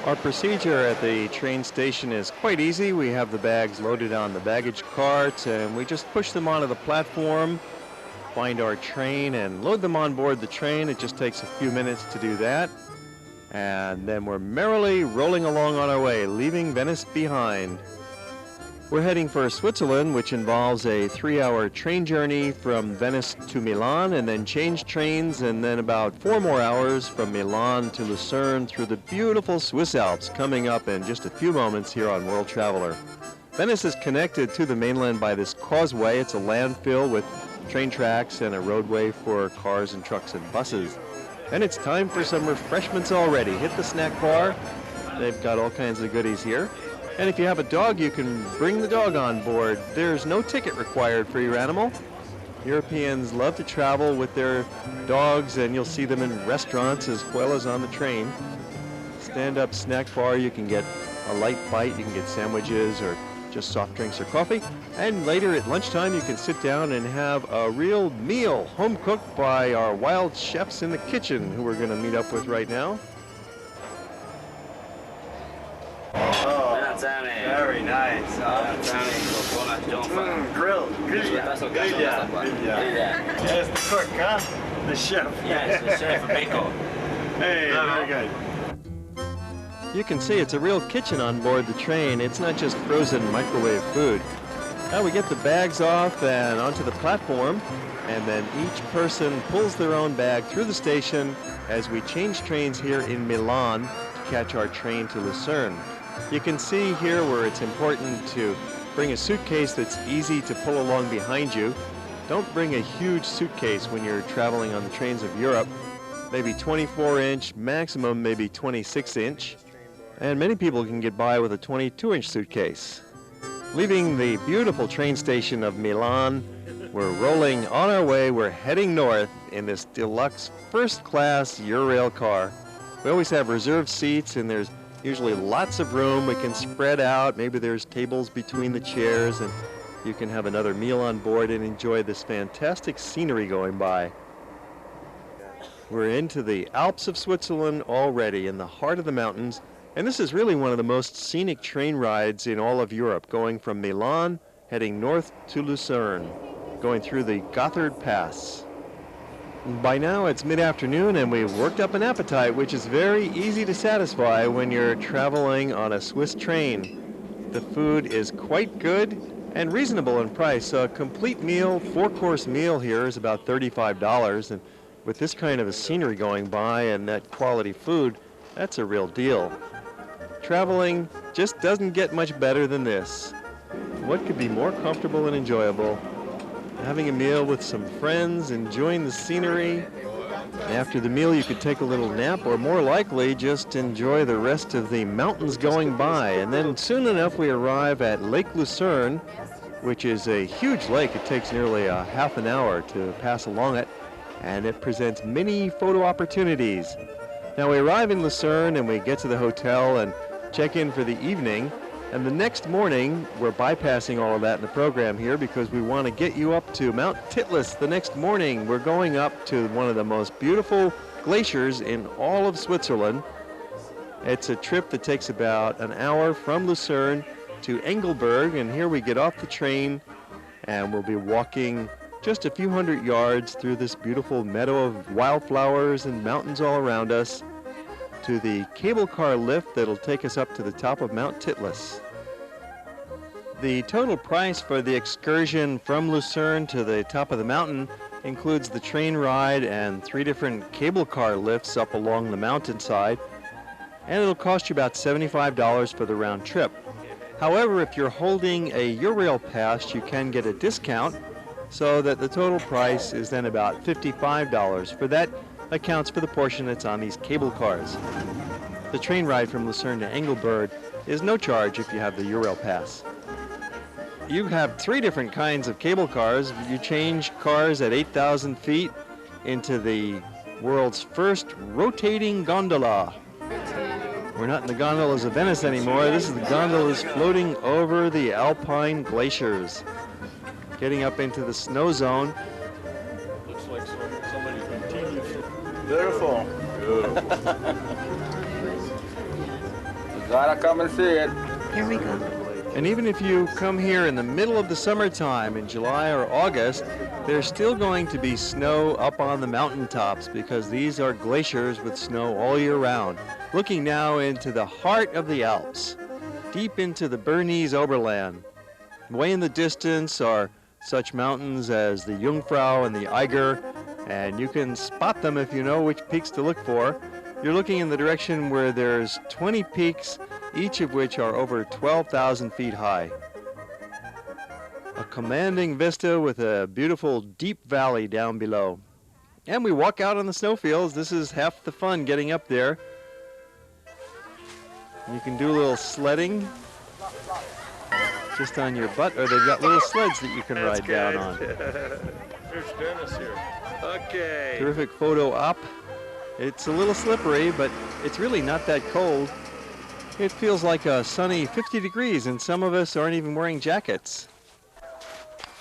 Our procedure at the train station is quite easy. We have the bags loaded on the baggage cart and we just push them onto the platform, find our train and load them on board the train. It just takes a few minutes to do that. And then we're merrily rolling along on our way, leaving Venice behind. We're heading for Switzerland, which involves a 3-hour train journey from Venice to Milan, and then change trains, and then about 4 more hours from Milan to Lucerne through the beautiful Swiss Alps, coming up in just a few moments here on World Traveler. Venice is connected to the mainland by this causeway. It's a landfill with train tracks and a roadway for cars and trucks and buses. And it's time for some refreshments already. Hit the snack bar. They've got all kinds of goodies here. And if you have a dog, you can bring the dog on board. There's no ticket required for your animal. Europeans love to travel with their dogs, and you'll see them in restaurants as well as on the train. Stand-up snack bar, you can get a light bite, you can get sandwiches or just soft drinks or coffee. And later at lunchtime, you can sit down and have a real meal, home cooked by our wild chefs in the kitchen, who we're going to meet up with right now. Very nice. Grilled. Grilla. Yes, the cook, huh? The chef. Yes, the chef, Bacon. Hey, very good. You can see it's a real kitchen on board the train. It's not just frozen microwave food. Now we get the bags off and onto the platform, and then each person pulls their own bag through the station as we change trains here in Milan to catch our train to Lucerne. You can see here where it's important to bring a suitcase that's easy to pull along behind you. Don't bring a huge suitcase when you're traveling on the trains of Europe. Maybe 24-inch, maximum maybe 26-inch. And many people can get by with a 22-inch suitcase. Leaving the beautiful train station of Milan, we're rolling on our way. We're heading north in this deluxe first-class Eurail car. We always have reserved seats, and there's usually lots of room. We can spread out. Maybe there's tables between the chairs, and you can have another meal on board and enjoy this fantastic scenery going by. We're into the Alps of Switzerland already, in the heart of the mountains, and this is really one of the most scenic train rides in all of Europe, going from Milan, heading north to Lucerne, going through the Gotthard Pass. By now it's mid-afternoon and we've worked up an appetite, which is very easy to satisfy when you're traveling on a Swiss train. The food is quite good and reasonable in price. So a complete meal, 4-course meal here is about $35, and with this kind of a scenery going by and that quality food, that's a real deal. Traveling just doesn't get much better than this. What could be more comfortable and enjoyable? Having a meal with some friends, enjoying the scenery. After the meal, you could take a little nap, or more likely, just enjoy the rest of the mountains going by. And then soon enough, we arrive at Lake Lucerne, which is a huge lake. It takes nearly a half an hour to pass along it, and it presents many photo opportunities. Now, we arrive in Lucerne, and we get to the hotel and check in for the evening. And the next morning, we're bypassing all of that in the program here because we want to get you up to Mount Titlis the next morning. We're going up to one of the most beautiful glaciers in all of Switzerland. It's a trip that takes about an hour from Lucerne to Engelberg, and here we get off the train and we'll be walking just a few hundred yards through this beautiful meadow of wildflowers and mountains all around us to the cable car lift that'll take us up to the top of Mount Titlis. The total price for the excursion from Lucerne to the top of the mountain includes the train ride and 3 different cable car lifts up along the mountainside, and it'll cost you about $75 for the round trip. However, if you're holding a Eurail pass, you can get a discount so that the total price is then about $55. For that accounts for the portion that's on these cable cars. The train ride from Lucerne to Engelberg is no charge if you have the Eurail pass. You have 3 different kinds of cable cars. You change cars at 8,000 feet into the world's first rotating gondola. We're not in the gondolas of Venice anymore. This is the gondolas floating over the alpine glaciers, getting up into the snow zone. Looks like somebody continues. Beautiful. Gotta come and see it. Here we go. And even if you come here in the middle of the summertime in July or August, there's still going to be snow up on the mountaintops because these are glaciers with snow all year round. Looking now into the heart of the Alps, deep into the Bernese Oberland. Way in the distance are such mountains as the Jungfrau and the Eiger, and you can spot them if you know which peaks to look for. You're looking in the direction where there's 20 peaks, each of which are over 12,000 feet high. A commanding vista with a beautiful deep valley down below. And we walk out on the snowfields. This is half the fun getting up there. You can do a little sledding just on your butt, or they've got little sleds that you can ride down on. Here's Dennis here. Okay. Terrific photo op. It's a little slippery, but it's really not that cold. It feels like a sunny 50 degrees, and some of us aren't even wearing jackets.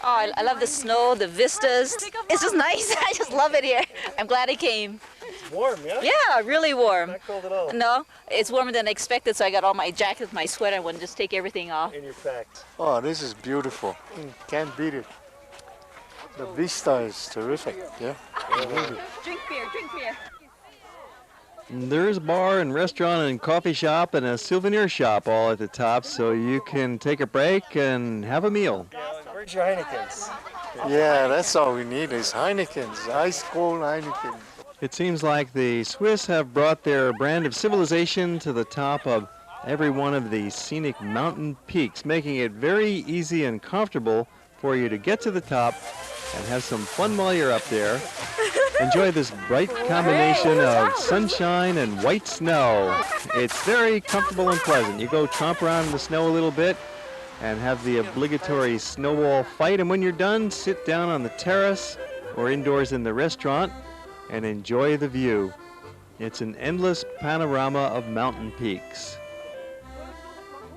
Oh, I love the snow, the vistas. It's just nice. I just love it here. I'm glad I came. It's warm, yeah? Yeah, really warm. Not cold at all. No, it's warmer than expected, so I got all my jackets, my sweater, I wouldn't just take everything off. In your packs. Oh, this is beautiful. Can't beat it. The vista is terrific, yeah? Drink beer, drink beer. There's a bar and restaurant and coffee shop and a souvenir shop all at the top, so you can take a break and have a meal. Where's your Heinekens? Yeah, that's all we need is Heinekens, ice cold Heineken. It seems like the Swiss have brought their brand of civilization to the top of every one of these scenic mountain peaks, making it very easy and comfortable for you to get to the top and have some fun while you're up there. Enjoy this bright combination of sunshine and white snow. It's very comfortable and pleasant. You go tromp around in the snow a little bit and have the obligatory snowball fight, and when you're done, sit down on the terrace or indoors in the restaurant and enjoy the view. It's an endless panorama of mountain peaks.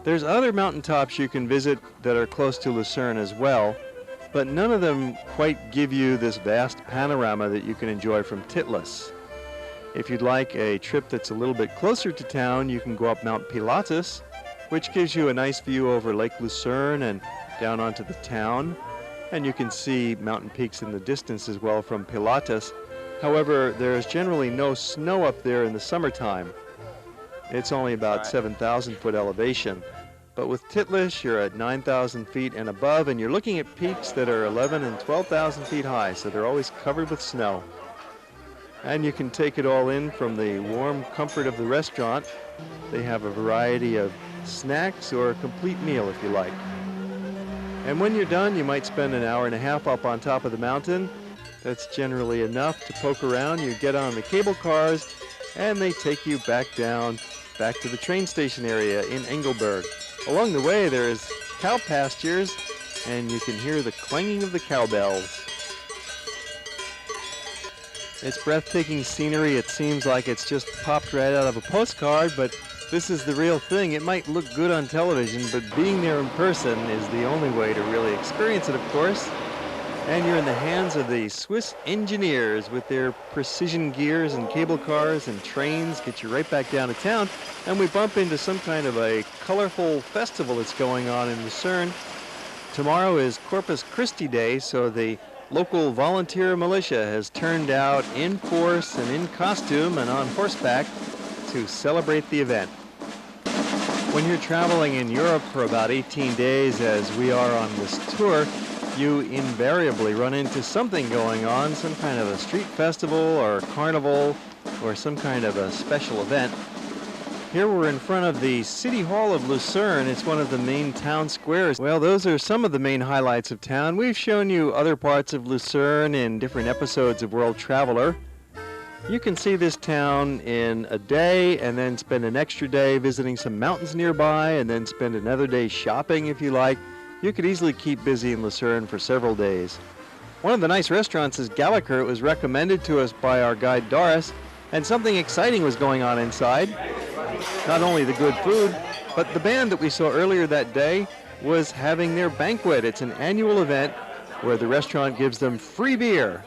There's other mountaintops you can visit that are close to Lucerne as well, but none of them quite give you this vast panorama that you can enjoy from Titlis. If you'd like a trip that's a little bit closer to town, you can go up Mount Pilatus, which gives you a nice view over Lake Lucerne and down onto the town, and you can see mountain peaks in the distance as well from Pilatus. However, there is generally no snow up there in the summertime. It's only about 7,000 foot elevation. But with Titlis, you're at 9,000 feet and above, and you're looking at peaks that are 11 and 12,000 feet high, so they're always covered with snow. And you can take it all in from the warm comfort of the restaurant. They have a variety of snacks or a complete meal if you like. And when you're done, you might spend an hour and a half up on top of the mountain. That's generally enough to poke around. You get on the cable cars, and they take you back down, back to the train station area in Engelberg. Along the way, there is cow pastures, and you can hear the clanging of the cowbells. It's breathtaking scenery. It seems like it's just popped right out of a postcard, but this is the real thing. It might look good on television, but being there in person is the only way to really experience it, of course. And you're in the hands of the Swiss engineers with their precision gears and cable cars and trains, get you right back down to town. And we bump into some kind of a colorful festival that's going on in Lucerne. Tomorrow is Corpus Christi Day, so the local volunteer militia has turned out in force and in costume and on horseback to celebrate the event. When you're traveling in Europe for about 18 days, as we are on this tour, you invariably run into something going on, some kind of a street festival or a carnival or some kind of a special event. Here we're in front of the City Hall of Lucerne. It's one of the main town squares. Well, those are some of the main highlights of town. We've shown you other parts of Lucerne in different episodes of World Traveler. You can see this town in a day and then spend an extra day visiting some mountains nearby and then spend another day shopping if you like. You could easily keep busy in Lucerne for several days. One of the nice restaurants is Gallagher. It was recommended to us by our guide Doris, and something exciting was going on inside. Not only the good food, but the band that we saw earlier that day was having their banquet. It's an annual event where the restaurant gives them free beer.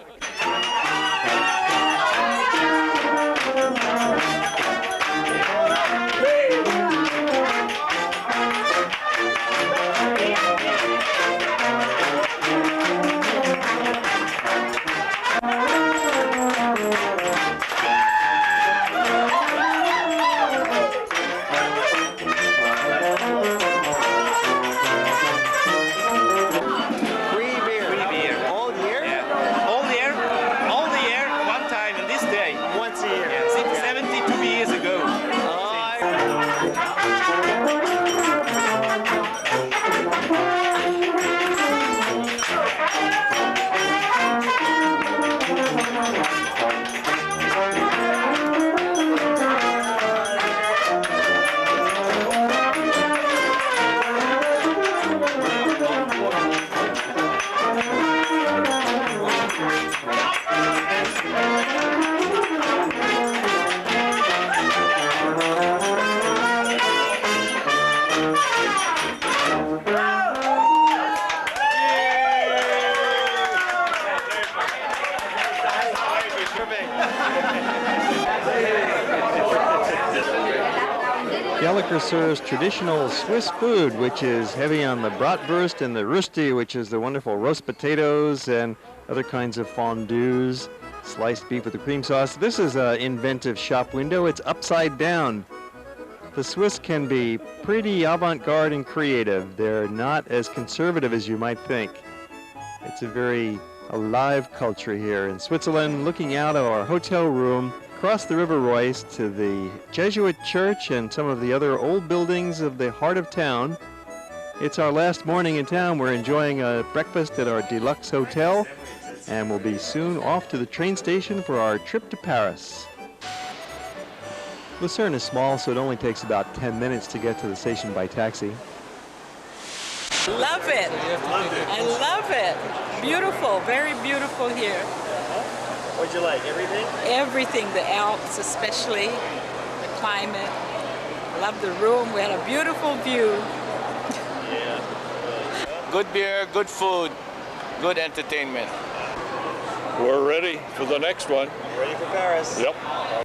Gallagher serves traditional Swiss food, which is heavy on the bratwurst and the rösti, which is the wonderful roast potatoes and other kinds of fondues, sliced beef with the cream sauce. This is an inventive shop window. It's upside down. The Swiss can be pretty avant-garde and creative. They're not as conservative as you might think. It's a very alive culture here in Switzerland. Looking out of our hotel room, across the River Royce to the Jesuit church and some of the other old buildings of the heart of town. It's our last morning in town. We're enjoying a breakfast at our deluxe hotel, and we'll be soon off to the train station for our trip to Paris. Lucerne is small, so it only takes about 10 minutes to get to the station by taxi. Love it. I love it. Beautiful, very beautiful here. What'd you like, everything? Everything, the Alps especially, the climate. Love the room. We had a beautiful view. Yeah. Good beer, good food, good entertainment. We're ready for the next one. Ready for Paris? Yep.